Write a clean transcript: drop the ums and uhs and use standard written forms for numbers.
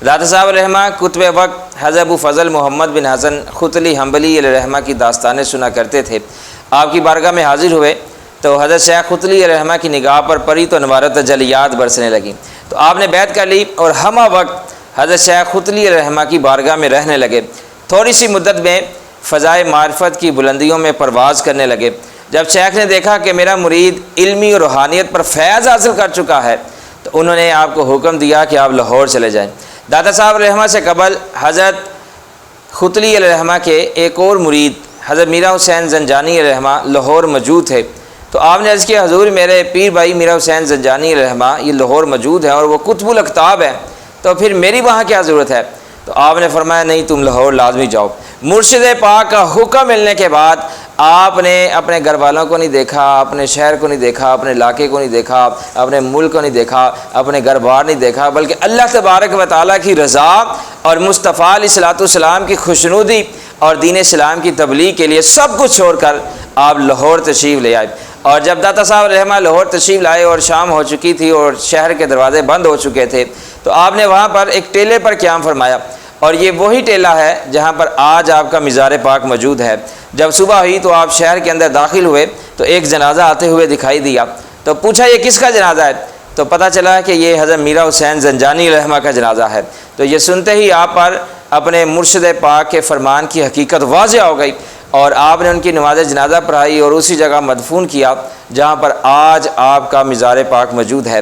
داتا صاحب رحمہ کتب وقت حضرت ابو فضل محمد بن حسن ختلی حنبلی علیہ رحمہ کی داستانیں سنا کرتے تھے۔ آپ کی بارگاہ میں حاضر ہوئے تو حضرت شیخ ختلی علیہ رحمہ کی نگاہ پر پڑی تو انوار تجلیات برسنے لگیں، تو آپ نے بیعت کر لی اور ہمہ وقت حضرت شیخ ختلی علیہ رحمہ کی بارگاہ میں رہنے لگے۔ تھوڑی سی مدت میں فضائے معرفت کی بلندیوں میں پرواز کرنے لگے۔ جب شیخ نے دیکھا کہ میرا مرید علمی اور روحانیت پر فیض حاصل کر چکا ہے تو انہوں نے آپ کو حکم دیا کہ آپ لاہور چلے جائیں۔ داتا صاحب رحمہ سے قبل حضرت ختلی علیہ رحمہ کے ایک اور مرید حضرت میرا حسین زنجانی علیہ رحمہ لاہور موجود تھے، تو آپ نے عرض کیا حضور میرے پیر بھائی میرا حسین زنجانی علیہ رحمہ یہ لاہور موجود ہے اور وہ قطب الاقطاب ہے، تو پھر میری وہاں کیا ضرورت ہے؟ تو آپ نے فرمایا نہیں، تم لاہور لازمی جاؤ۔ مرشد پاک کا حکم ملنے کے بعد آپ نے اپنے گھر والوں کو نہیں دیکھا، اپنے شہر کو نہیں دیکھا، اپنے علاقے کو نہیں دیکھا، اپنے ملک کو نہیں دیکھا، اپنے گھر بار نہیں دیکھا، بلکہ اللہ تبارک و تعالیٰ کی رضا اور مصطفیٰ علیہ الصلوۃ والسلام کی خوشنودی اور دین اسلام کی تبلیغ کے لیے سب کچھ چھوڑ کر آپ لاہور تشریف لے آئے۔ اور جب داتا صاحب رحمہ لاہور تشریف لائے اور شام ہو چکی تھی اور شہر کے دروازے بند ہو چکے تھے، تو آپ نے وہاں پر ایک ٹیلے پر قیام فرمایا، اور یہ وہی ٹیلہ ہے جہاں پر آج آپ کا مزار پاک موجود ہے۔ جب صبح ہوئی تو آپ شہر کے اندر داخل ہوئے تو ایک جنازہ آتے ہوئے دکھائی دیا، تو پوچھا یہ کس کا جنازہ ہے؟ تو پتہ چلا کہ یہ حضرت میرا حسین زنجانی رحمہ کا جنازہ ہے۔ تو یہ سنتے ہی آپ پر اپنے مرشد پاک کے فرمان کی حقیقت واضح ہو گئی، اور آپ نے ان کی نماز جنازہ پڑھائی اور اسی جگہ مدفون کیا جہاں پر آج آپ کا مزار پاک موجود ہے۔